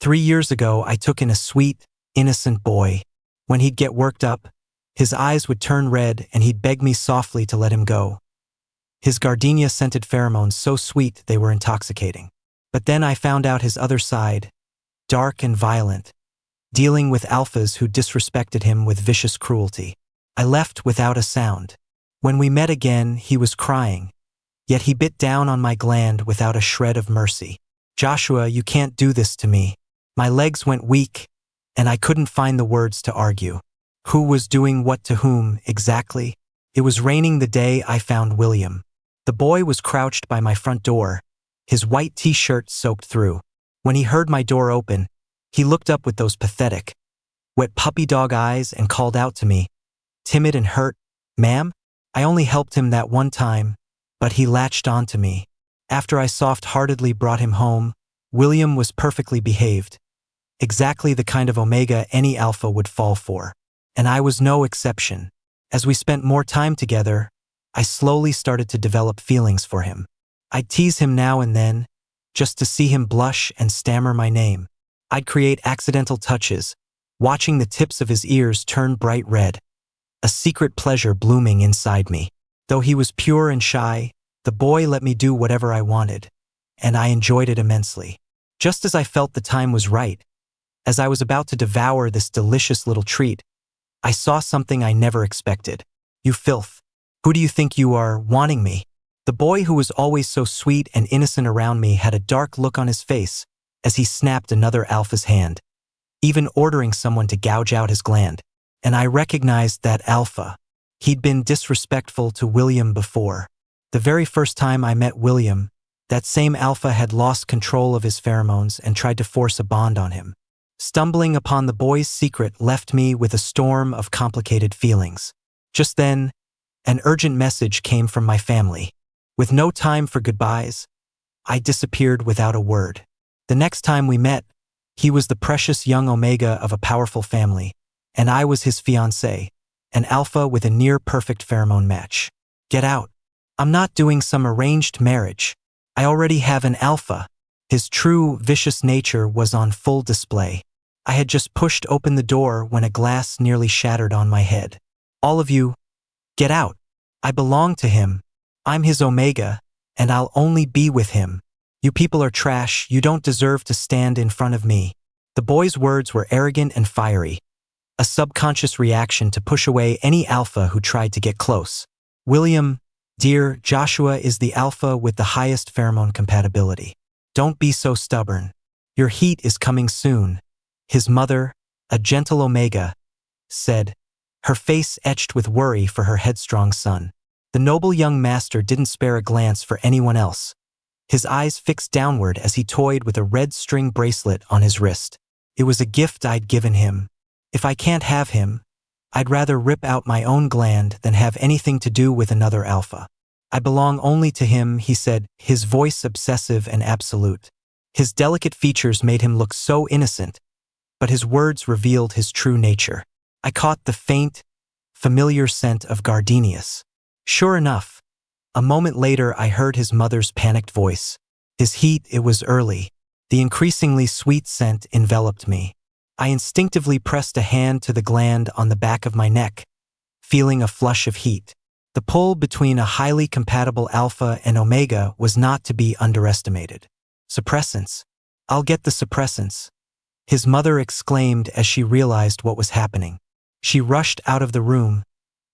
3 years ago, I took in a sweet, innocent boy. When he'd get worked up, his eyes would turn red and he'd beg me softly to let him go. His gardenia-scented pheromones so sweet they were intoxicating. But then I found out his other side, dark and violent, dealing with alphas who disrespected him with vicious cruelty. I left without a sound. When we met again, he was crying, yet he bit down on my gland without a shred of mercy. "Joshua, you can't do this to me." My legs went weak, and I couldn't find the words to argue. Who was doing what to whom, exactly? It was raining the day I found William. The boy was crouched by my front door, his white t-shirt soaked through. When he heard my door open, he looked up with those pathetic, wet puppy dog eyes and called out to me, timid and hurt, "Ma'am?" I only helped him that one time, but he latched on to me. After I soft-heartedly brought him home, William was perfectly behaved, exactly the kind of omega any alpha would fall for. And I was no exception. As we spent more time together, I slowly started to develop feelings for him. I'd tease him now and then, just to see him blush and stammer my name. I'd create accidental touches, watching the tips of his ears turn bright red, a secret pleasure blooming inside me. Though he was pure and shy, the boy let me do whatever I wanted, and I enjoyed it immensely. Just as I felt the time was right, as I was about to devour this delicious little treat, I saw something I never expected. "You filth. Who do you think you are, wanting me?" The boy who was always so sweet and innocent around me had a dark look on his face as he snapped another alpha's hand, even ordering someone to gouge out his gland. And I recognized that alpha. He'd been disrespectful to William before. The very first time I met William, that same alpha had lost control of his pheromones and tried to force a bond on him. Stumbling upon the boy's secret left me with a storm of complicated feelings. Just then, an urgent message came from my family. With no time for goodbyes, I disappeared without a word. The next time we met, he was the precious young omega of a powerful family, and I was his fiancée, an alpha with a near-perfect pheromone match. "Get out. I'm not doing some arranged marriage. I already have an alpha." His true, vicious nature was on full display. I had just pushed open the door when a glass nearly shattered on my head. "All of you, get out. I belong to him. I'm his omega, and I'll only be with him. You people are trash. You don't deserve to stand in front of me." The boy's words were arrogant and fiery, a subconscious reaction to push away any alpha who tried to get close. "William, dear, Joshua is the alpha with the highest pheromone compatibility. Don't be so stubborn. Your heat is coming soon," his mother, a gentle omega, said, her face etched with worry for her headstrong son. The noble young master didn't spare a glance for anyone else, his eyes fixed downward as he toyed with a red string bracelet on his wrist. It was a gift I'd given him. If I can't have him, I'd rather rip out my own gland than have anything to do with another alpha. "I belong only to him," he said, his voice obsessive and absolute. His delicate features made him look so innocent, but his words revealed his true nature. I caught the faint, familiar scent of gardenias. Sure enough, a moment later I heard his mother's panicked voice. His heat, it was early. The increasingly sweet scent enveloped me. I instinctively pressed a hand to the gland on the back of my neck, feeling a flush of heat. The pull between a highly compatible alpha and omega was not to be underestimated. "Suppressants. I'll get the suppressants," his mother exclaimed as she realized what was happening. She rushed out of the room,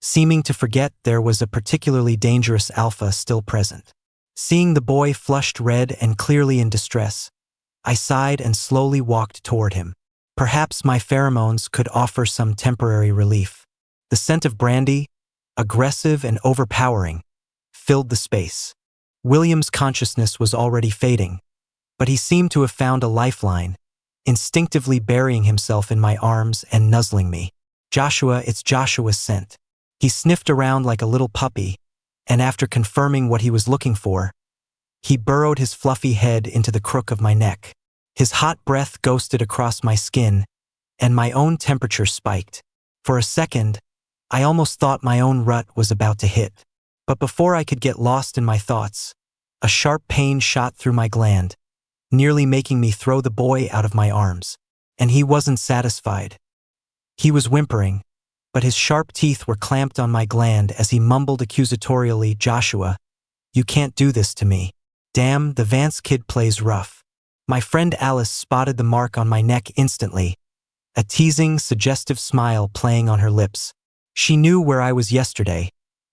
seeming to forget there was a particularly dangerous alpha still present. Seeing the boy flushed red and clearly in distress, I sighed and slowly walked toward him. Perhaps my pheromones could offer some temporary relief. The scent of brandy, aggressive and overpowering, filled the space. William's consciousness was already fading, but he seemed to have found a lifeline, instinctively burying himself in my arms and nuzzling me. "Joshua, it's Joshua's scent." He sniffed around like a little puppy, and after confirming what he was looking for, he burrowed his fluffy head into the crook of my neck. His hot breath ghosted across my skin, and my own temperature spiked. For a second, I almost thought my own rut was about to hit. But before I could get lost in my thoughts, a sharp pain shot through my gland, nearly making me throw the boy out of my arms. And he wasn't satisfied. He was whimpering, but his sharp teeth were clamped on my gland as he mumbled accusatorially, "Joshua, you can't do this to me. Damn, the Vance kid plays rough." My friend Alice spotted the mark on my neck instantly, a teasing, suggestive smile playing on her lips. She knew where I was yesterday,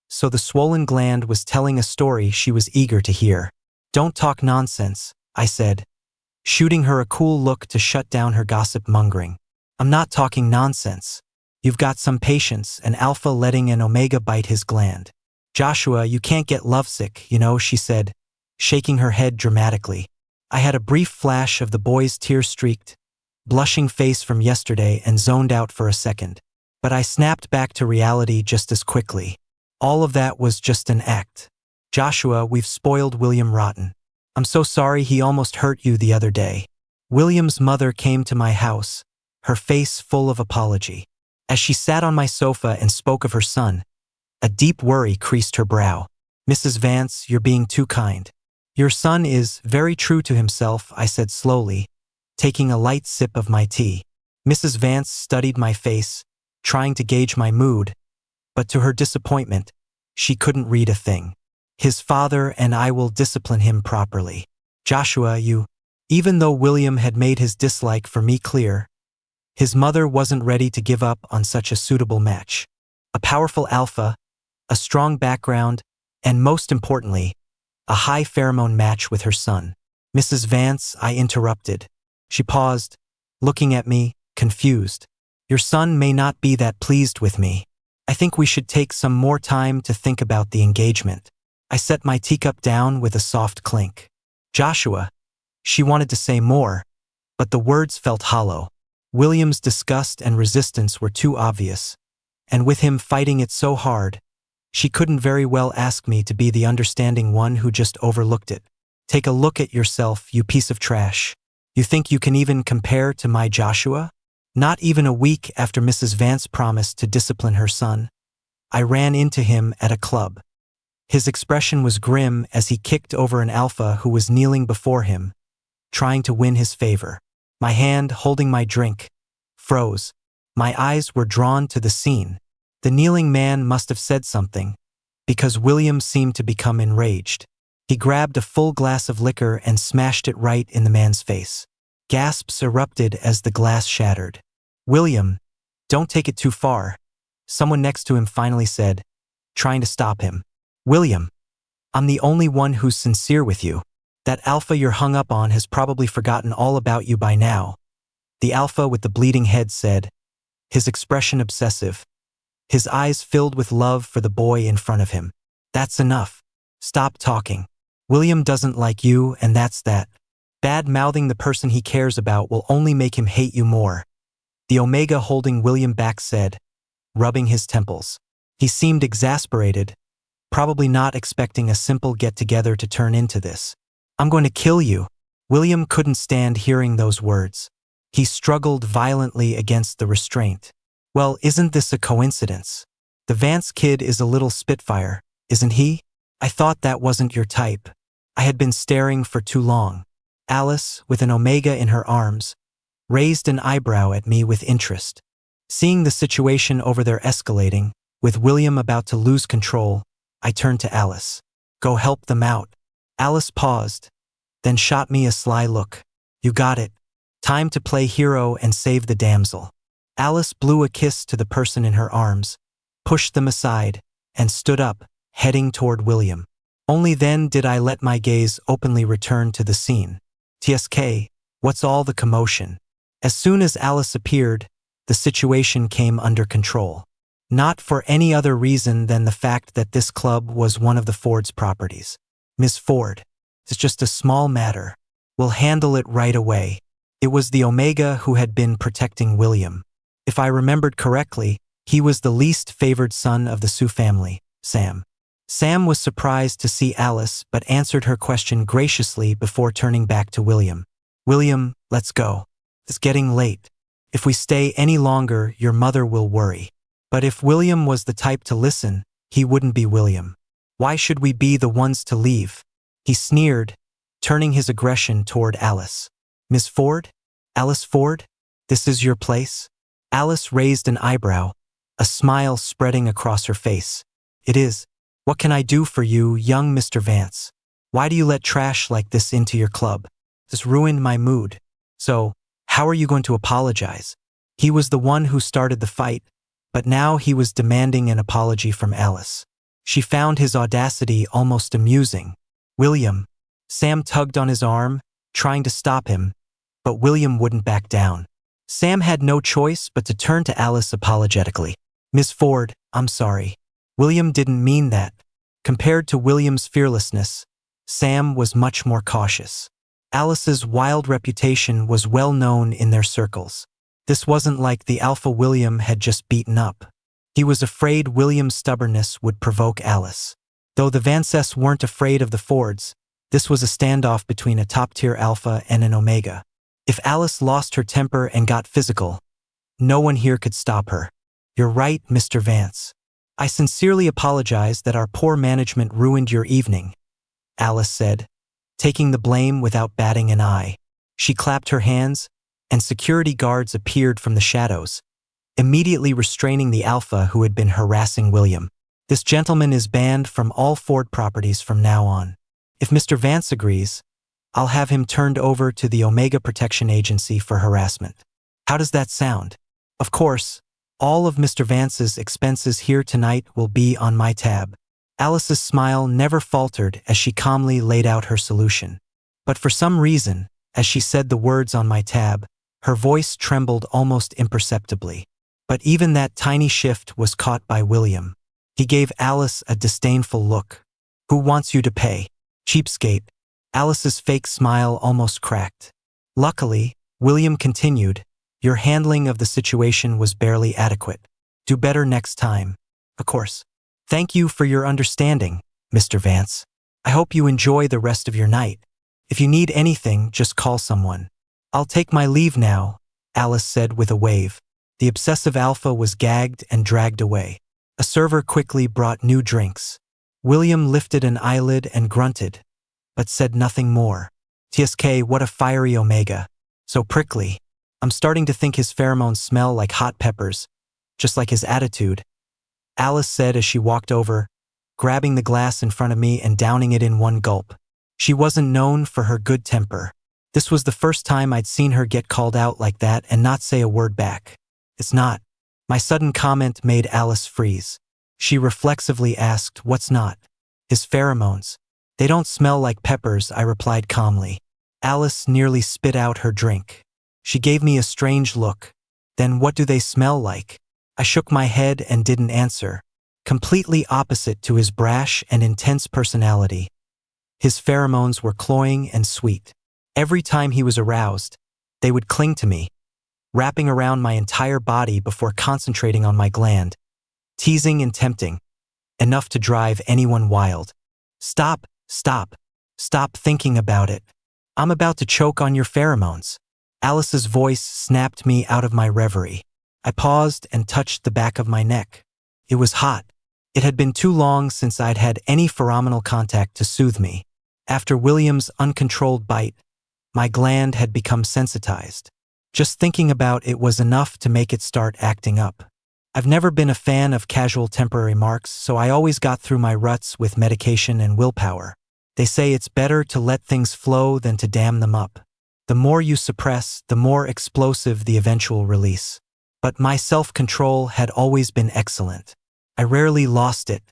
so the swollen gland was telling a story she was eager to hear. "Don't talk nonsense," I said, shooting her a cool look to shut down her gossip mongering. "I'm not talking nonsense. You've got some patience," an alpha letting an omega bite his gland. "Joshua, you can't get lovesick, you know," she said, shaking her head dramatically. I had a brief flash of the boy's tear-streaked, blushing face from yesterday and zoned out for a second. But I snapped back to reality just as quickly. All of that was just an act. "Joshua, we've spoiled William rotten. I'm so sorry he almost hurt you the other day." William's mother came to my house, her face full of apology. As she sat on my sofa and spoke of her son, a deep worry creased her brow. "Mrs. Vance, you're being too kind. Your son is very true to himself," I said slowly, taking a light sip of my tea. Mrs. Vance studied my face, trying to gauge my mood, but to her disappointment, she couldn't read a thing. "His father and I will discipline him properly. Joshua, you..." Even though William had made his dislike for me clear, his mother wasn't ready to give up on such a suitable match. A powerful alpha, a strong background, and most importantly, a high pheromone match with her son. "Mrs. Vance," I interrupted. She paused, looking at me, confused. "Your son may not be that pleased with me. I think we should take some more time to think about the engagement." I set my teacup down with a soft clink. "Joshua," she wanted to say more, but the words felt hollow. William's disgust and resistance were too obvious, and with him fighting it so hard, she couldn't very well ask me to be the understanding one who just overlooked it. "Take a look at yourself, you piece of trash. You think you can even compare to my Joshua?" Not even a week after Mrs. Vance promised to discipline her son, I ran into him at a club. His expression was grim as he kicked over an alpha who was kneeling before him, trying to win his favor. My hand, holding my drink, froze. My eyes were drawn to the scene. The kneeling man must have said something, because William seemed to become enraged. He grabbed a full glass of liquor and smashed it right in the man's face. Gasps erupted as the glass shattered. "William, don't take it too far," someone next to him finally said, trying to stop him. "William, I'm the only one who's sincere with you. That alpha you're hung up on has probably forgotten all about you by now," the alpha with the bleeding head said, his expression obsessive, his eyes filled with love for the boy in front of him. "That's enough. Stop talking. William doesn't like you, and that's that. Bad-mouthing the person he cares about will only make him hate you more," the omega holding William back said, rubbing his temples. He seemed exasperated, probably not expecting a simple get-together to turn into this. "I'm going to kill you." William couldn't stand hearing those words. He struggled violently against the restraint. "Well, isn't this a coincidence? The Vance kid is a little spitfire, isn't he? I thought that wasn't your type." I had been staring for too long. Alice, with an omega in her arms, raised an eyebrow at me with interest. Seeing the situation over there escalating, with William about to lose control, I turned to Alice. "Go help them out." Alice paused, then shot me a sly look. "You got it. Time to play hero and save the damsel." Alice blew a kiss to the person in her arms, pushed them aside, and stood up, heading toward William. Only then did I let my gaze openly return to the scene. "TSK, what's all the commotion?" As soon as Alice appeared, the situation came under control. Not for any other reason than the fact that this club was one of the Ford's properties. "Miss Ford, it's just a small matter. We'll handle it right away." It was the omega who had been protecting William. If I remembered correctly, he was the least favored son of the Sioux family, Sam. Sam was surprised to see Alice but answered her question graciously before turning back to William. "William, let's go. It's getting late. If we stay any longer, your mother will worry." But if William was the type to listen, he wouldn't be William. "Why should we be the ones to leave?" he sneered, turning his aggression toward Alice. Miss Ford? Alice Ford? This is your place? Alice raised an eyebrow, a smile spreading across her face. It is. What can I do for you, young Mr. Vance? Why do you let trash like this into your club? This ruined my mood. So, how are you going to apologize? He was the one who started the fight, but now he was demanding an apology from Alice. She found his audacity almost amusing. William. Sam tugged on his arm, trying to stop him, but William wouldn't back down. Sam had no choice but to turn to Alice apologetically. Miss Ford, I'm sorry. William didn't mean that. Compared to William's fearlessness, Sam was much more cautious. Alice's wild reputation was well known in their circles. This wasn't like the alpha William had just beaten up. He was afraid William's stubbornness would provoke Alice. Though the Vances weren't afraid of the Fords, this was a standoff between a top-tier alpha and an omega. If Alice lost her temper and got physical, no one here could stop her. You're right, Mr. Vance. I sincerely apologize that our poor management ruined your evening, Alice said, taking the blame without batting an eye. She clapped her hands, and security guards appeared from the shadows, immediately restraining the alpha who had been harassing William. This gentleman is banned from all Ford properties from now on. If Mr. Vance agrees, I'll have him turned over to the Omega Protection Agency for harassment. How does that sound? Of course, all of Mr. Vance's expenses here tonight will be on my tab. Alice's smile never faltered as she calmly laid out her solution. But for some reason, as she said the words on my tab, her voice trembled almost imperceptibly. But even that tiny shift was caught by William. He gave Alice a disdainful look. Who wants you to pay? Cheapskate. Alice's fake smile almost cracked. Luckily, William continued, your handling of the situation was barely adequate. Do better next time. Of course. Thank you for your understanding, Mr. Vance. I hope you enjoy the rest of your night. If you need anything, just call someone. I'll take my leave now, Alice said with a wave. The obsessive alpha was gagged and dragged away. A server quickly brought new drinks. William lifted an eyelid and grunted, but said nothing more. TSK, what a fiery omega. So prickly. I'm starting to think his pheromones smell like hot peppers, just like his attitude, Alice said as she walked over, grabbing the glass in front of me and downing it in one gulp. She wasn't known for her good temper. This was the first time I'd seen her get called out like that and not say a word back. It's not. My sudden comment made Alice freeze. She reflexively asked, what's not? His pheromones. They don't smell like peppers, I replied calmly. Alice nearly spit out her drink. She gave me a strange look. Then what do they smell like? I shook my head and didn't answer. Completely opposite to his brash and intense personality, his pheromones were cloying and sweet. Every time he was aroused, they would cling to me, wrapping around my entire body before concentrating on my gland, teasing and tempting, enough to drive anyone wild. Stop, stop, stop thinking about it. I'm about to choke on your pheromones. Alice's voice snapped me out of my reverie. I paused and touched the back of my neck. It was hot. It had been too long since I'd had any pheromonal contact to soothe me. After William's uncontrolled bite, my gland had become sensitized. Just thinking about it was enough to make it start acting up. I've never been a fan of casual temporary marks, so I always got through my ruts with medication and willpower. They say it's better to let things flow than to dam them up. The more you suppress, the more explosive the eventual release. But my self-control had always been excellent. I rarely lost it.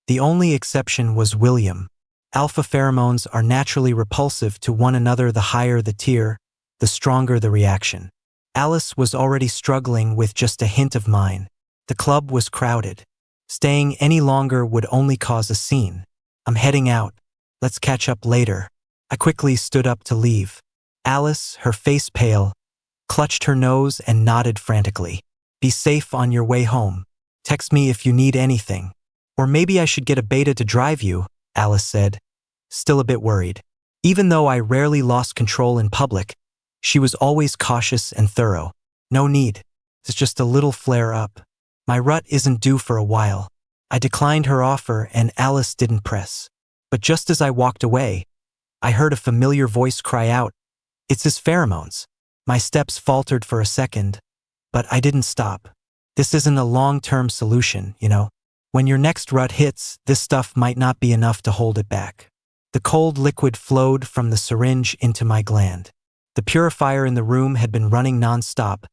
The only exception was William. Alpha pheromones are naturally repulsive to one another. The higher the tier, the stronger the reaction. Alice was already struggling with just a hint of mine. The club was crowded. Staying any longer would only cause a scene. I'm heading out. Let's catch up later. I quickly stood up to leave. Alice, her face pale, clutched her nose and nodded frantically. Be safe on your way home. Text me if you need anything. Or maybe I should get a beta to drive you, Alice said, still a bit worried. Even though I rarely lost control in public, she was always cautious and thorough. No need. It's just a little flare-up. My rut isn't due for a while. I declined her offer and Alice didn't press. But just as I walked away, I heard a familiar voice cry out, "It's his pheromones." My steps faltered for a second, but I didn't stop. This isn't a long-term solution, you know. When your next rut hits, this stuff might not be enough to hold it back. The cold liquid flowed from the syringe into my gland. The purifier in the room had been running non-stop,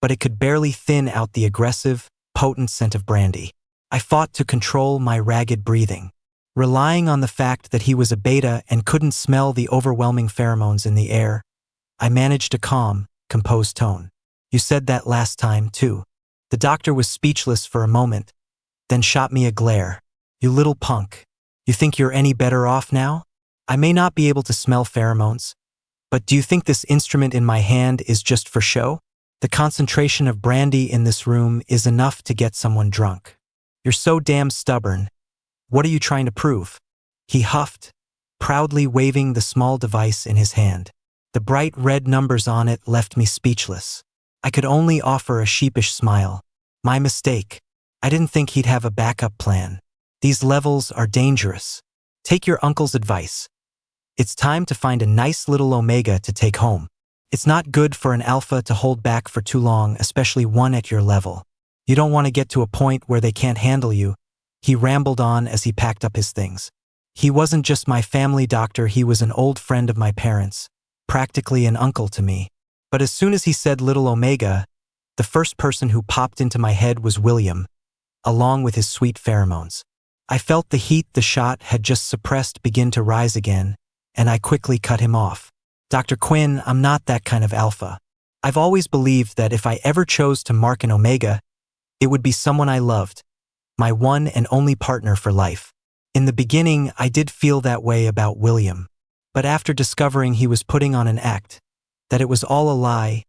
but it could barely thin out the aggressive, potent scent of brandy. I fought to control my ragged breathing, relying on the fact that he was a beta and couldn't smell the overwhelming pheromones in the air. I managed a calm, composed tone. "You said that last time, too." The doctor was speechless for a moment, then shot me a glare. "You little punk. You think you're any better off now? I may not be able to smell pheromones, but do you think this instrument in my hand is just for show? The concentration of brandy in this room is enough to get someone drunk. You're so damn stubborn. What are you trying to prove?" He huffed, proudly waving the small device in his hand. The bright red numbers on it left me speechless. I could only offer a sheepish smile. My mistake. I didn't think he'd have a backup plan. These levels are dangerous. Take your uncle's advice. It's time to find a nice little omega to take home. It's not good for an alpha to hold back for too long, especially one at your level. You don't want to get to a point where they can't handle you. He rambled on as he packed up his things. He wasn't just my family doctor, he was an old friend of my parents, practically an uncle to me. But as soon as he said little omega, the first person who popped into my head was William, along with his sweet pheromones. I felt the heat the shot had just suppressed begin to rise again, and I quickly cut him off. "Dr. Quinn, I'm not that kind of alpha. I've always believed that if I ever chose to mark an omega, it would be someone I loved, my one and only partner for life." In the beginning, I did feel that way about William. But after discovering he was putting on an act, that it was all a lie,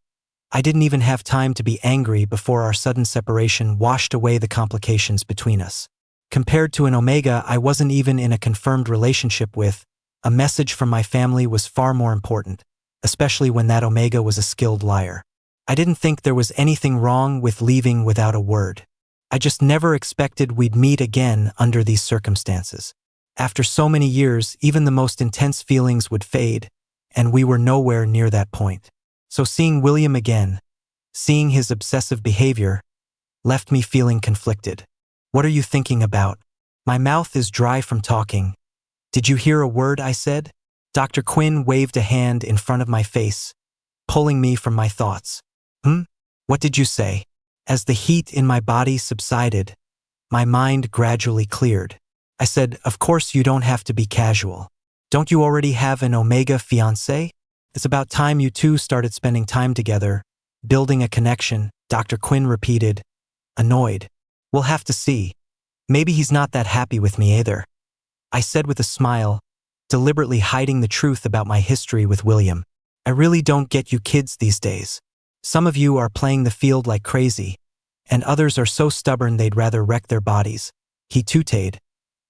I didn't even have time to be angry before our sudden separation washed away the complications between us. Compared to an omega I wasn't even in a confirmed relationship with, a message from my family was far more important, especially when that omega was a skilled liar. I didn't think there was anything wrong with leaving without a word. I just never expected we'd meet again under these circumstances. After so many years, even the most intense feelings would fade, and we were nowhere near that point. So seeing William again, seeing his obsessive behavior, left me feeling conflicted. "What are you thinking about?" My mouth is dry from talking. "Did you hear a word I said?" Dr. Quinn waved a hand in front of my face, pulling me from my thoughts. What did you say?" As the heat in my body subsided, my mind gradually cleared. I said, "Of course you don't have to be casual. Don't you already have an omega fiancé? It's about time you two started spending time together, building a connection," Dr. Quinn repeated, annoyed. "We'll have to see. Maybe he's not that happy with me either," I said with a smile, deliberately hiding the truth about my history with William. "I really don't get you kids these days. Some of you are playing the field like crazy, and others are so stubborn they'd rather wreck their bodies," he tooted,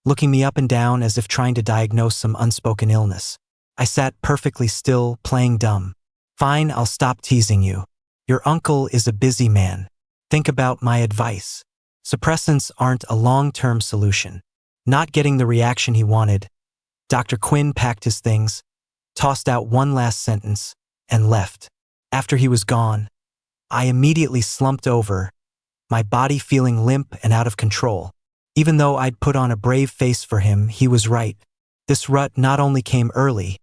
looking me up and down as if trying to diagnose some unspoken illness. I sat perfectly still, playing dumb. "Fine, I'll stop teasing you. Your uncle is a busy man. Think about my advice. Suppressants aren't a long-term solution." Not getting the reaction he wanted, Dr. Quinn packed his things, tossed out one last sentence, and left. After he was gone, I immediately slumped over, my body feeling limp and out of control. Even though I'd put on a brave face for him, he was right. This rut not only came early,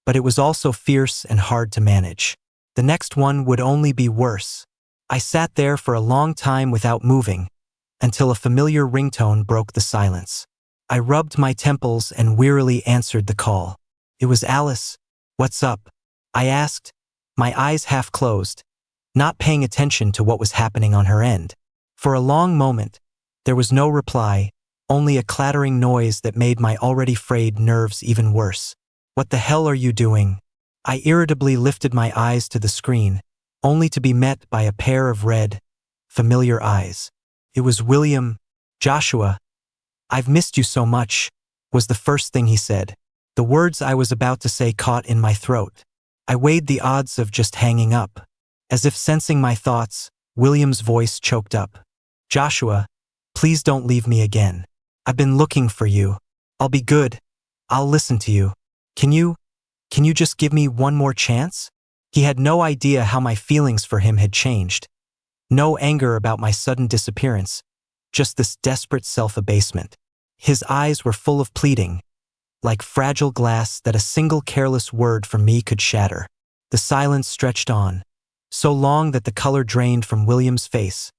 but it was also fierce and hard to manage. The next one would only be worse. I sat there for a long time without moving, until a familiar ringtone broke the silence. I rubbed my temples and wearily answered the call. It was Alice. "What's up?" I asked, my eyes half closed, not paying attention to what was happening on her end. For a long moment, there was no reply, only a clattering noise that made my already frayed nerves even worse. "What the hell are you doing?" I irritably lifted my eyes to the screen, only to be met by a pair of red, familiar eyes. It was William. "Joshua, I've missed you so much," was the first thing he said. The words I was about to say caught in my throat. I weighed the odds of just hanging up. As if sensing my thoughts, William's voice choked up. "Joshua, please don't leave me again. I've been looking for you. I'll be good. I'll listen to you. Can you?" Can you just give me one more chance? He had no idea how my feelings for him had changed. No anger about my sudden disappearance, just this desperate self-abasement. His eyes were full of pleading, like fragile glass that a single careless word from me could shatter. The silence stretched on, so long that the color drained from William's face,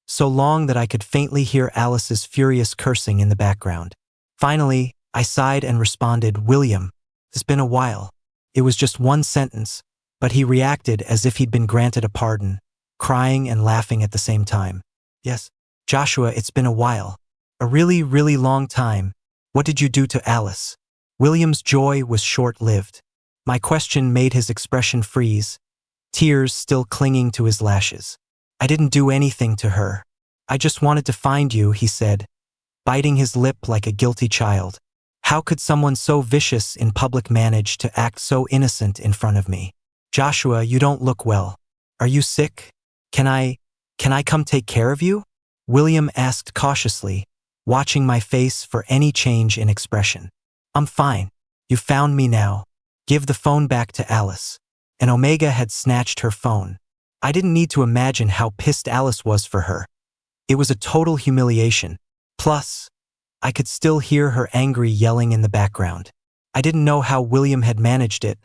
so long that I could faintly hear Alice's furious cursing in the background. Finally, I sighed and responded, "William, it's been a while." It was just one sentence, but he reacted as if he'd been granted a pardon, crying and laughing at the same time. "Yes, Joshua, it's been a while. A really, really long time. What did you do to Alice?" William's joy was short-lived. My question made his expression freeze, tears still clinging to his lashes. "I didn't do anything to her. I just wanted to find you," he said, biting his lip like a guilty child. How could someone so vicious in public manage to act so innocent in front of me? "Joshua, you don't look well. Are you sick? Can I come take care of you?" William asked cautiously, watching my face for any change in expression. "I'm fine. You found me now. Give the phone back to Alice." And Omega had snatched her phone. I didn't need to imagine how pissed Alice was for her. It was a total humiliation. Plus, I could still hear her angry yelling in the background. I didn't know how William had managed it,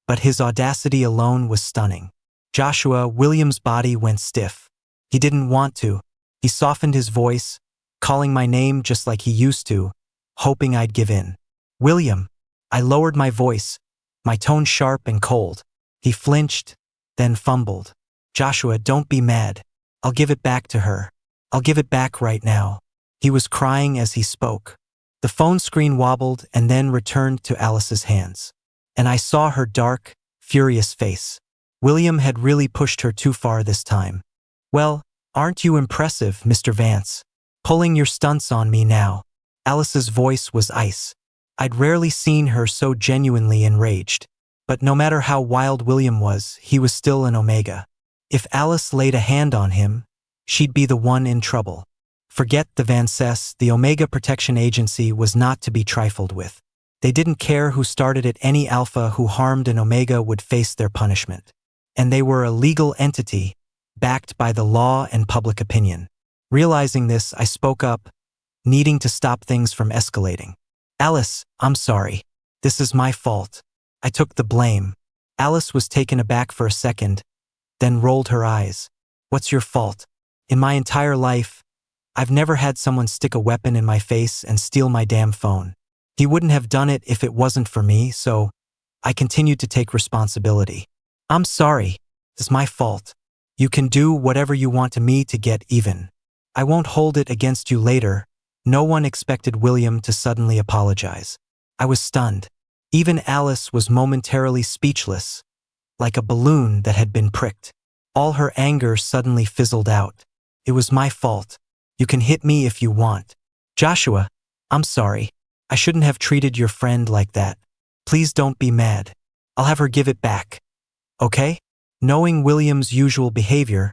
but his audacity alone was stunning. "Joshua," William's body went stiff. He didn't want to. He softened his voice, calling my name just like he used to, hoping I'd give in. "William." I lowered my voice, my tone sharp and cold. He flinched, then fumbled. "Joshua, don't be mad. I'll give it back to her. I'll give it back right now." He was crying as he spoke. The phone screen wobbled and then returned to Alice's hands. And I saw her dark, furious face. William had really pushed her too far this time. "Well, aren't you impressive, Mr. Vance? Pulling your stunts on me now." Alice's voice was ice. I'd rarely seen her so genuinely enraged. But no matter how wild William was, he was still an Omega. If Alice laid a hand on him, she'd be the one in trouble. Forget the Vances, the Omega Protection Agency was not to be trifled with. They didn't care who started it. Any alpha who harmed an Omega would face their punishment. And they were a legal entity, backed by the law and public opinion. Realizing this, I spoke up, needing to stop things from escalating. "Alice, I'm sorry. This is my fault. I took the blame." Alice was taken aback for a second, then rolled her eyes. "What's your fault? In my entire life, I've never had someone stick a weapon in my face and steal my damn phone. He wouldn't have done it if it wasn't for me, so I continued to take responsibility. "I'm sorry. It's my fault. You can do whatever you want to me to get even. I won't hold it against you later." No one expected William to suddenly apologize. I was stunned. Even Alice was momentarily speechless, like a balloon that had been pricked. All her anger suddenly fizzled out. "It was my fault. You can hit me if you want." "Joshua, I'm sorry. I shouldn't have treated your friend like that. Please don't be mad. I'll have her give it back. Okay?" Knowing William's usual behavior,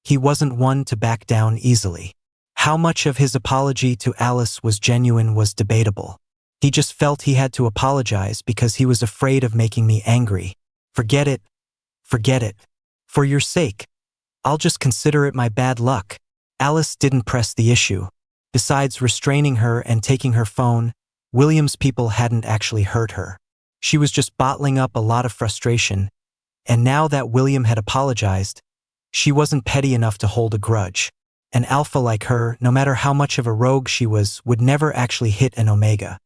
he wasn't one to back down easily. How much of his apology to Alice was genuine was debatable. He just felt he had to apologize because he was afraid of making me angry. "Forget it. Forget it. For your sake. I'll just consider it my bad luck." Alice didn't press the issue. Besides restraining her and taking her phone, William's people hadn't actually hurt her. She was just bottling up a lot of frustration, and now that William had apologized, she wasn't petty enough to hold a grudge. An alpha like her, no matter how much of a rogue she was, would never actually hit an Omega.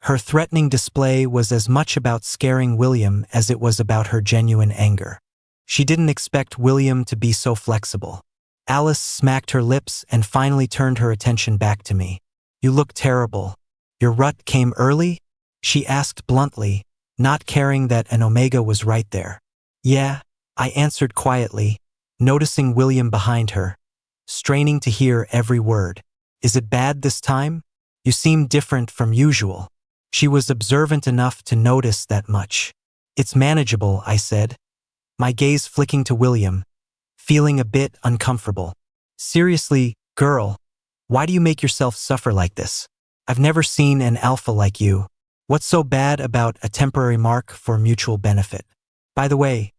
Her threatening display was as much about scaring William as it was about her genuine anger. She didn't expect William to be so flexible. Alice smacked her lips and finally turned her attention back to me. "You look terrible. Your rut came early?" she asked bluntly, not caring that an Omega was right there. "Yeah," I answered quietly, noticing William behind her, straining to hear every word. "Is it bad this time? You seem different from usual." She was observant enough to notice that much. "It's manageable," I said, my gaze flicking to William, feeling a bit uncomfortable. "Seriously, girl, why do you make yourself suffer like this? I've never seen an alpha like you." What's so bad about a temporary mark for mutual benefit? By the way,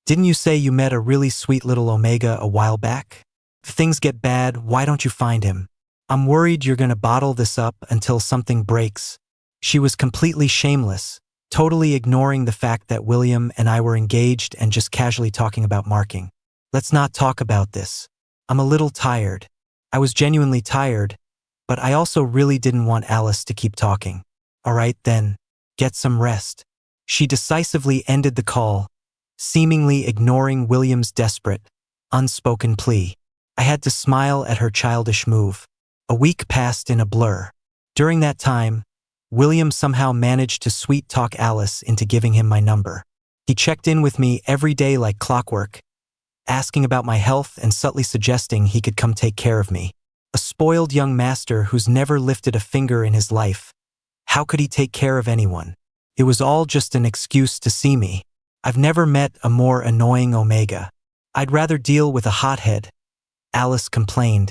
didn't you say you met a really sweet little Omega a while back? If things get bad, why don't you find him? I'm worried you're gonna bottle this up until something breaks. She was completely shameless, totally ignoring the fact that William and I were engaged and just casually talking about marking. Let's not talk about this. I'm a little tired. I was genuinely tired, but I also really didn't want Alice to keep talking. All right then, get some rest. She decisively ended the call, seemingly ignoring William's desperate, unspoken plea. I had to smile at her childish move. A week passed in a blur. During that time, William somehow managed to sweet-talk Alice into giving him my number. He checked in with me every day like clockwork, asking about my health and subtly suggesting he could come take care of me. A spoiled young master who's never lifted a finger in his life. How could he take care of anyone? It was all just an excuse to see me. I've never met a more annoying Omega. I'd rather deal with a hothead, Alice complained,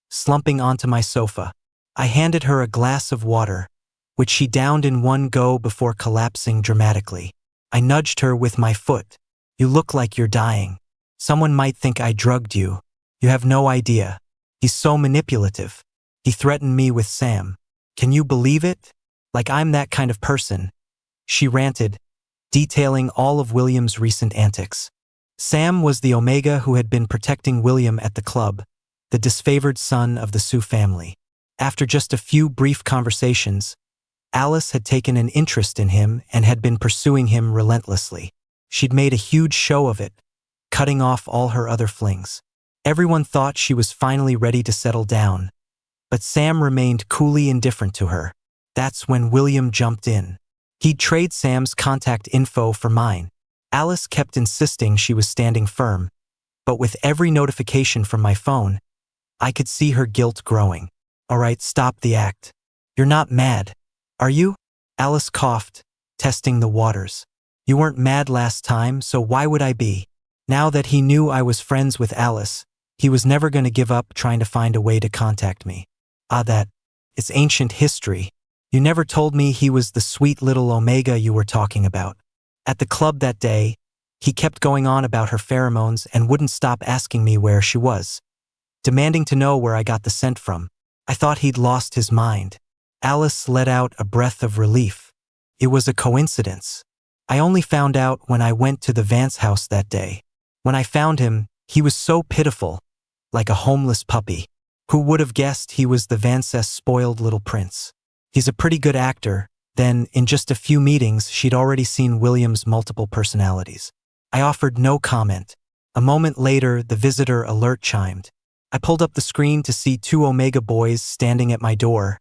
slumping onto my sofa. I handed her a glass of water, which she downed in one go before collapsing dramatically. I nudged her with my foot. You look like you're dying. Someone might think I drugged you. You have no idea. He's so manipulative. He threatened me with Sam. Can you believe it? Like I'm that kind of person. She ranted, detailing all of William's recent antics. Sam was the Omega who had been protecting William at the club, the disfavored son of the Sue family. After just a few brief conversations, Alice had taken an interest in him and had been pursuing him relentlessly. She'd made a huge show of it, cutting off all her other flings. Everyone thought she was finally ready to settle down, but Sam remained coolly indifferent to her. That's when William jumped in. He'd trade Sam's contact info for mine. Alice kept insisting she was standing firm, but with every notification from my phone, I could see her guilt growing. All right, stop the act. You're not mad, are you? Alice coughed, testing the waters. You weren't mad last time, so why would I be? Now that he knew I was friends with Alice, he was never going to give up trying to find a way to contact me. It's ancient history. You never told me he was the sweet little Omega you were talking about. At the club that day, he kept going on about her pheromones and wouldn't stop asking me where she was, demanding to know where I got the scent from. I thought he'd lost his mind. Alice let out a breath of relief. It was a coincidence. I only found out when I went to the Vance house that day. When I found him, he was so pitiful, like a homeless puppy. Who would have guessed he was the Vance's spoiled little prince? He's a pretty good actor. Then, in just a few meetings, she'd already seen William's multiple personalities. I offered no comment. A moment later, the visitor alert chimed. I pulled up the screen to see two Omega boys standing at my door,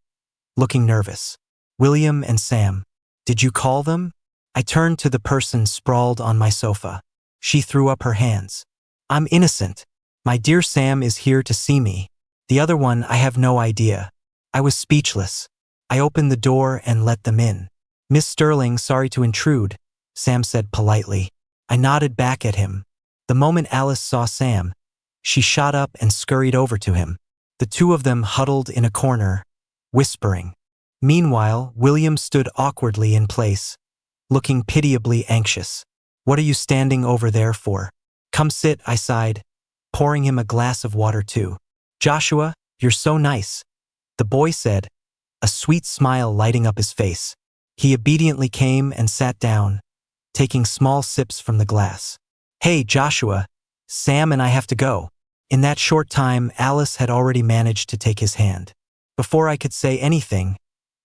looking nervous. William and Sam. Did you call them? I turned to the person sprawled on my sofa. She threw up her hands. I'm innocent. My dear Sam is here to see me. The other one, I have no idea. I was speechless. I opened the door and let them in. Miss Sterling, sorry to intrude, Sam said politely. I nodded back at him. The moment Alice saw Sam, she shot up and scurried over to him. The two of them huddled in a corner, whispering. Meanwhile, William stood awkwardly in place, looking pitiably anxious. What are you standing over there for? Come sit, I sighed, pouring him a glass of water too. Joshua, you're so nice, the boy said, a sweet smile lighting up his face. He obediently came and sat down, taking small sips from the glass. Hey, Joshua, Sam and I have to go. In that short time, Alice had already managed to take his hand. Before I could say anything,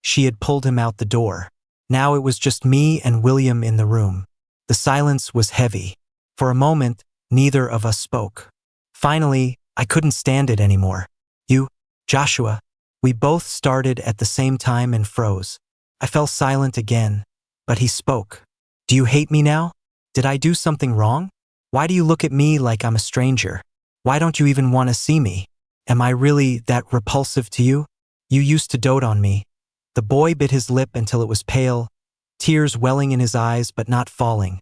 she had pulled him out the door. Now it was just me and William in the room. The silence was heavy. For a moment, neither of us spoke. Finally, I couldn't stand it anymore. You, Joshua. We both started at the same time and froze. I fell silent again, but he spoke. Do you hate me now? Did I do something wrong? Why do you look at me like I'm a stranger? Why don't you even want to see me? Am I really that repulsive to you? You used to dote on me. The boy bit his lip until it was pale, tears welling in his eyes but not falling,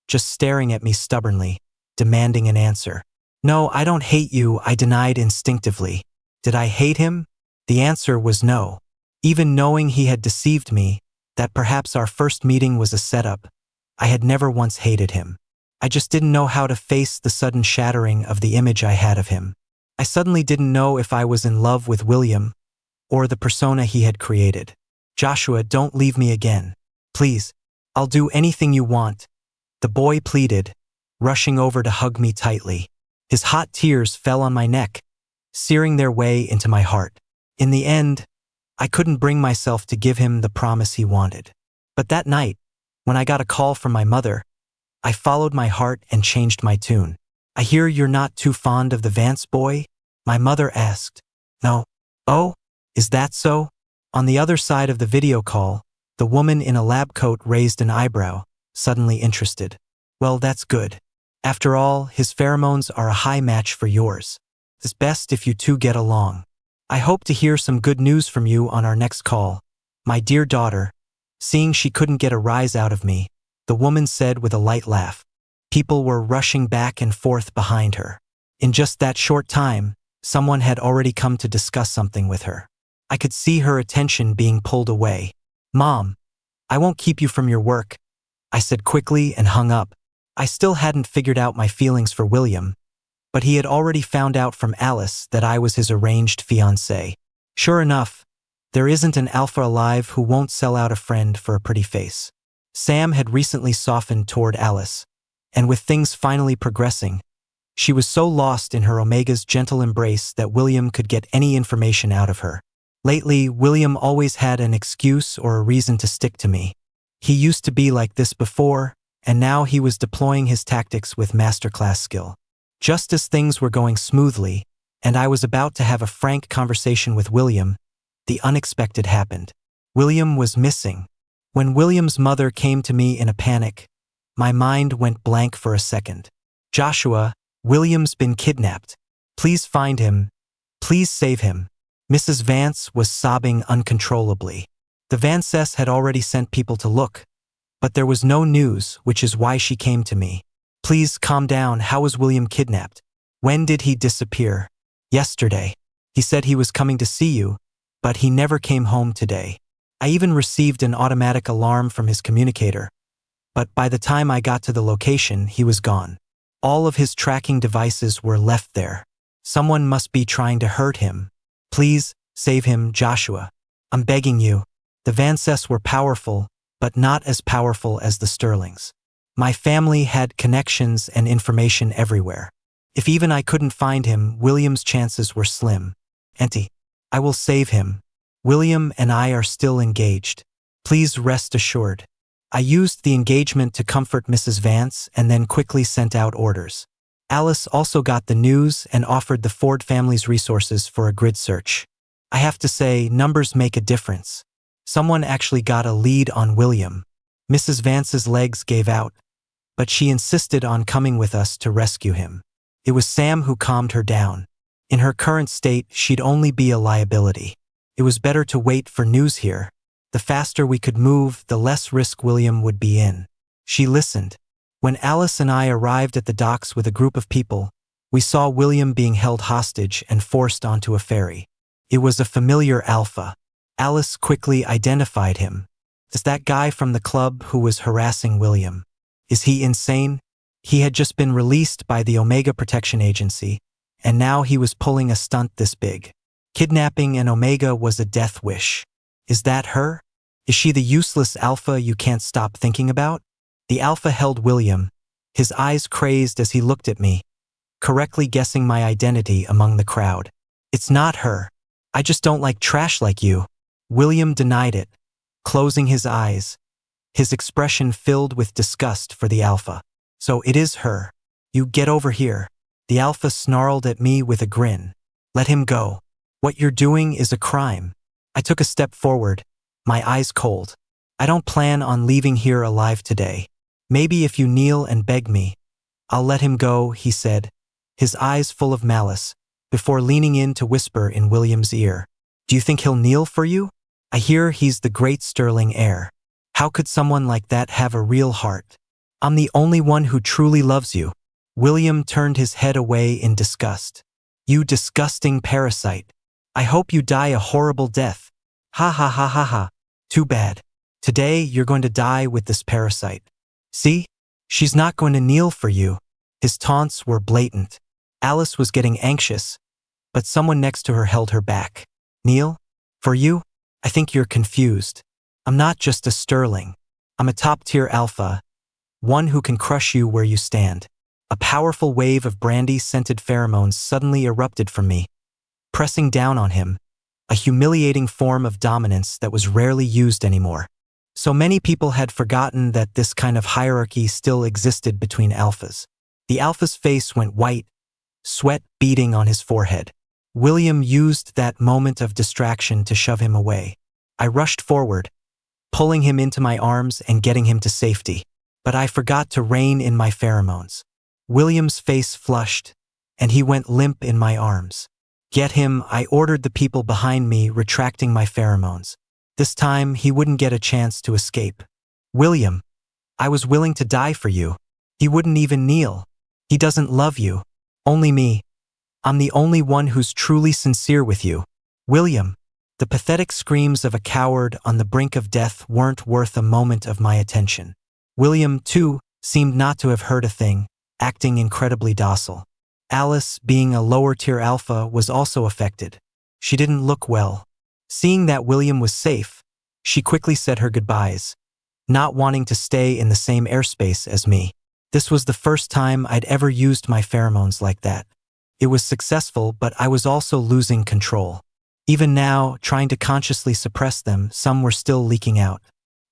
just staring at me stubbornly, demanding an answer. No, I don't hate you, I denied instinctively. Did I hate him? The answer was no. Even knowing he had deceived me, that perhaps our first meeting was a setup. I had never once hated him. I just didn't know how to face the sudden shattering of the image I had of him. I suddenly didn't know if I was in love with William or the persona he had created. Joshua, don't leave me again. Please, I'll do anything you want, the boy pleaded, rushing over to hug me tightly. His hot tears fell on my neck, searing their way into my heart. In the end, I couldn't bring myself to give him the promise he wanted. But that night, when I got a call from my mother, I followed my heart and changed my tune. I hear you're not too fond of the Vance boy? My mother asked. No. Oh, is that so? On the other side of the video call, the woman in a lab coat raised an eyebrow, suddenly interested. Well, that's good. After all, his pheromones are a high match for yours. It's best if you two get along. I hope to hear some good news from you on our next call. My dear daughter. Seeing she couldn't get a rise out of me, the woman said with a light laugh. People were rushing back and forth behind her. In just that short time, someone had already come to discuss something with her. I could see her attention being pulled away. Mom, I won't keep you from your work, I said quickly and hung up. I still hadn't figured out my feelings for William, but he had already found out from Alice that I was his arranged fiancé. Sure enough, there isn't an alpha alive who won't sell out a friend for a pretty face. Sam had recently softened toward Alice, and with things finally progressing, she was so lost in her Omega's gentle embrace that William could get any information out of her. Lately, William always had an excuse or a reason to stick to me. He used to be like this before, and now he was deploying his tactics with masterclass skill. Just as things were going smoothly, and I was about to have a frank conversation with William, the unexpected happened. William was missing. When William's mother came to me in a panic, my mind went blank for a second. Joshua, William's been kidnapped. Please find him. Please save him. Mrs. Vance was sobbing uncontrollably. The Vances had already sent people to look, but there was no news, which is why she came to me. Please calm down. How was William kidnapped? When did he disappear? Yesterday. He said he was coming to see you, but he never came home today. I even received an automatic alarm from his communicator, but by the time I got to the location, he was gone. All of his tracking devices were left there. Someone must be trying to hurt him. Please, save him, Joshua. I'm begging you. The Vances were powerful, but not as powerful as the Sterlings. My family had connections and information everywhere. If even I couldn't find him, William's chances were slim. Auntie, I will save him. William and I are still engaged. Please rest assured. I used the engagement to comfort Mrs. Vance and then quickly sent out orders. Alice also got the news and offered the Ford family's resources for a grid search. I have to say, numbers make a difference. Someone actually got a lead on William. Mrs. Vance's legs gave out, but she insisted on coming with us to rescue him. It was Sam who calmed her down. In her current state, she'd only be a liability. It was better to wait for news here. The faster we could move, the less risk William would be in. She listened. When Alice and I arrived at the docks with a group of people, we saw William being held hostage and forced onto a ferry. It was a familiar alpha. Alice quickly identified him. It's that guy from the club who was harassing William. Is he insane? He had just been released by the Omega Protection Agency, and now he was pulling a stunt this big. Kidnapping an Omega was a death wish. Is that her? Is she the useless alpha you can't stop thinking about? The alpha held William, his eyes crazed as he looked at me, correctly guessing my identity among the crowd. It's not her. I just don't like trash like you. William denied it, closing his eyes, his expression filled with disgust for the alpha. So it is her. You get over here. The alpha snarled at me with a grin. Let him go. What you're doing is a crime. I took a step forward, my eyes cold. I don't plan on leaving here alive today. Maybe if you kneel and beg me, I'll let him go, he said, his eyes full of malice, before leaning in to whisper in William's ear. Do you think he'll kneel for you? I hear he's the great Sterling heir. How could someone like that have a real heart? I'm the only one who truly loves you. William turned his head away in disgust. You disgusting parasite. I hope you die a horrible death. Ha ha ha ha ha. Too bad. Today, you're going to die with this parasite. See? She's not going to kneel for you. His taunts were blatant. Alice was getting anxious, but someone next to her held her back. Kneel? For you? I think you're confused. I'm not just a sterling. I'm a top-tier alpha, one who can crush you where you stand. A powerful wave of brandy-scented pheromones suddenly erupted from me, pressing down on him, a humiliating form of dominance that was rarely used anymore. So many people had forgotten that this kind of hierarchy still existed between alphas. The alpha's face went white, sweat beading on his forehead. William used that moment of distraction to shove him away. I rushed forward, pulling him into my arms and getting him to safety. But I forgot to rein in my pheromones. William's face flushed, and he went limp in my arms. Get him, I ordered the people behind me, retracting my pheromones. This time, he wouldn't get a chance to escape. William, I was willing to die for you. He wouldn't even kneel. He doesn't love you. Only me. I'm the only one who's truly sincere with you. William, the pathetic screams of a coward on the brink of death weren't worth a moment of my attention. William, too, seemed not to have heard a thing, acting incredibly docile. Alice, being a lower-tier alpha, was also affected. She didn't look well. Seeing that William was safe, she quickly said her goodbyes, not wanting to stay in the same airspace as me. This was the first time I'd ever used my pheromones like that. It was successful, but I was also losing control. Even now, trying to consciously suppress them, some were still leaking out.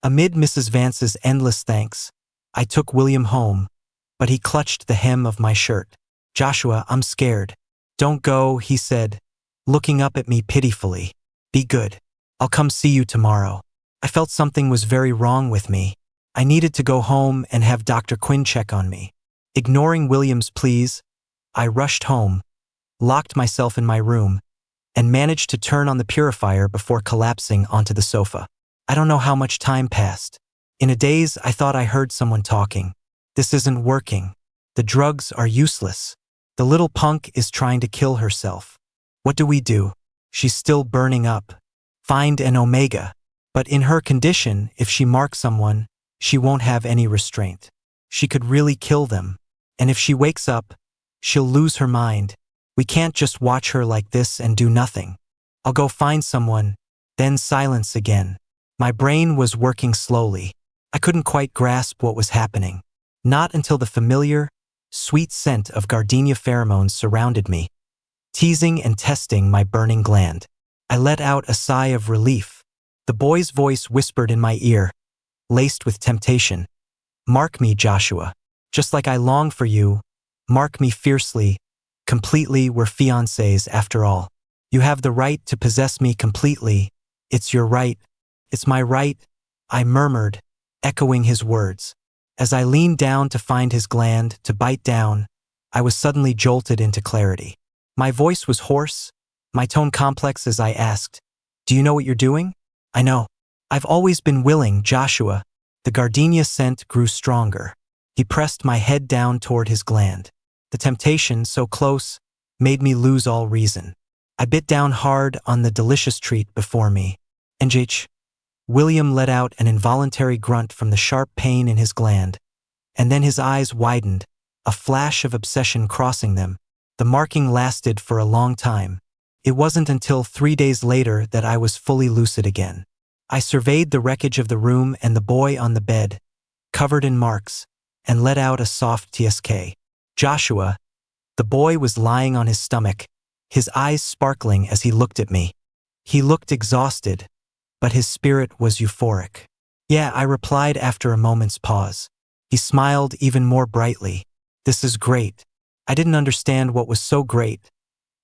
Amid Mrs. Vance's endless thanks, I took William home, but he clutched the hem of my shirt. Joshua, I'm scared. Don't go, he said, looking up at me pitifully. Be good. I'll come see you tomorrow. I felt something was very wrong with me. I needed to go home and have Dr. Quinn check on me. Ignoring William's pleas, I rushed home, locked myself in my room, and managed to turn on the purifier before collapsing onto the sofa. I don't know how much time passed. In a daze, I thought I heard someone talking. This isn't working. The drugs are useless. The little punk is trying to kill herself. What do we do? She's still burning up. Find an omega. But in her condition, if she marks someone, she won't have any restraint. She could really kill them. And if she wakes up, she'll lose her mind. We can't just watch her like this and do nothing. I'll go find someone, then silence again. My brain was working slowly. I couldn't quite grasp what was happening. Not until the familiar, sweet scent of gardenia pheromones surrounded me, teasing and testing my burning gland. I let out a sigh of relief. The boy's voice whispered in my ear, laced with temptation. Mark me, Joshua. Just like I long for you, mark me fiercely, completely. We're fiancés after all. You have the right to possess me completely. It's your right. It's my right, I murmured, echoing his words. As I leaned down to find his gland, to bite down, I was suddenly jolted into clarity. My voice was hoarse, my tone complex as I asked, Do you know what you're doing? I know. I've always been willing, Joshua. The gardenia scent grew stronger. He pressed my head down toward his gland. The temptation, so close, made me lose all reason. I bit down hard on the delicious treat before me. NJH. William let out an involuntary grunt from the sharp pain in his gland, and then his eyes widened, a flash of obsession crossing them. The marking lasted for a long time. It wasn't until 3 days later that I was fully lucid again. I surveyed the wreckage of the room and the boy on the bed, covered in marks, and let out a soft TSK. Joshua. The boy was lying on his stomach, his eyes sparkling as he looked at me. He looked exhausted, but his spirit was euphoric. Yeah, I replied after a moment's pause. He smiled even more brightly. This is great. I didn't understand what was so great,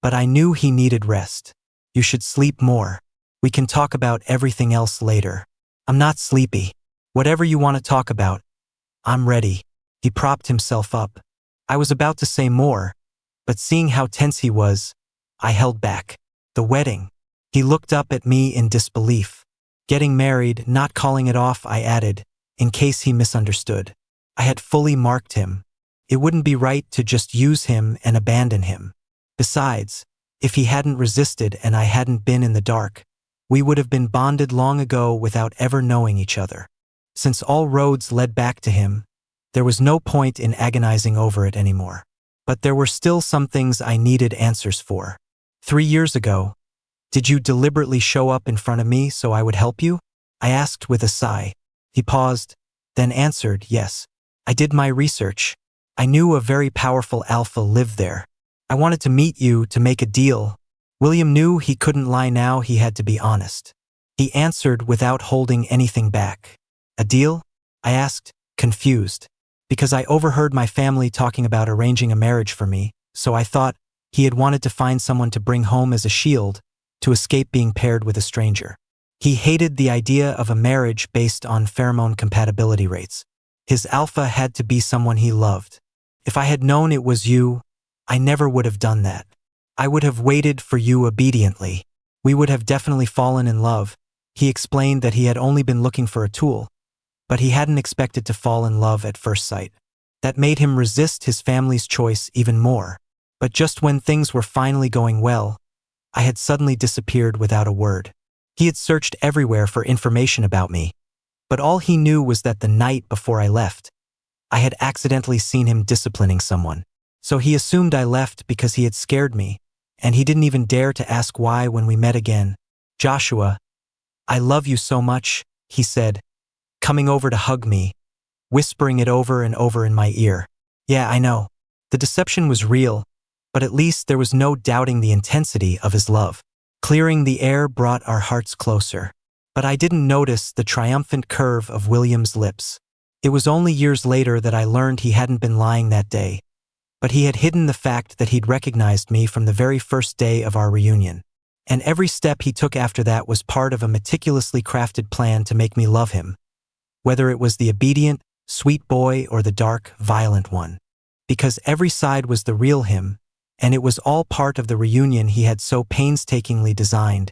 but I knew he needed rest. You should sleep more. We can talk about everything else later. I'm not sleepy. Whatever you want to talk about, I'm ready. He propped himself up. I was about to say more, but seeing how tense he was, I held back. The wedding. He looked up at me in disbelief. Getting married, not calling it off, I added, in case he misunderstood. I had fully marked him. It wouldn't be right to just use him and abandon him. Besides, if he hadn't resisted and I hadn't been in the dark, we would have been bonded long ago without ever knowing each other. Since all roads led back to him, there was no point in agonizing over it anymore. But there were still some things I needed answers for. 3 years ago, did you deliberately show up in front of me so I would help you? I asked with a sigh. He paused, then answered, yes. I did my research. I knew a very powerful alpha lived there. I wanted to meet you to make a deal. William knew he couldn't lie now, he had to be honest. He answered without holding anything back. A deal? I asked, confused. Because I overheard my family talking about arranging a marriage for me, so I thought he had wanted to find someone to bring home as a shield to escape being paired with a stranger. He hated the idea of a marriage based on pheromone compatibility rates. His alpha had to be someone he loved. If I had known it was you, I never would have done that. I would have waited for you obediently. We would have definitely fallen in love. He explained that he had only been looking for a tool, but he hadn't expected to fall in love at first sight. That made him resist his family's choice even more. But just when things were finally going well, I had suddenly disappeared without a word. He had searched everywhere for information about me, but all he knew was that the night before I left, I had accidentally seen him disciplining someone. So he assumed I left because he had scared me, and he didn't even dare to ask why when we met again. Joshua, I love you so much, he said, coming over to hug me, whispering it over and over in my ear. Yeah, I know. The deception was real, but at least there was no doubting the intensity of his love. Clearing the air brought our hearts closer, but I didn't notice the triumphant curve of William's lips. It was only years later that I learned he hadn't been lying that day, but he had hidden the fact that he'd recognized me from the very first day of our reunion. And every step he took after that was part of a meticulously crafted plan to make me love him, whether it was the obedient, sweet boy or the dark, violent one. Because every side was the real him, and it was all part of the reunion he had so painstakingly designed.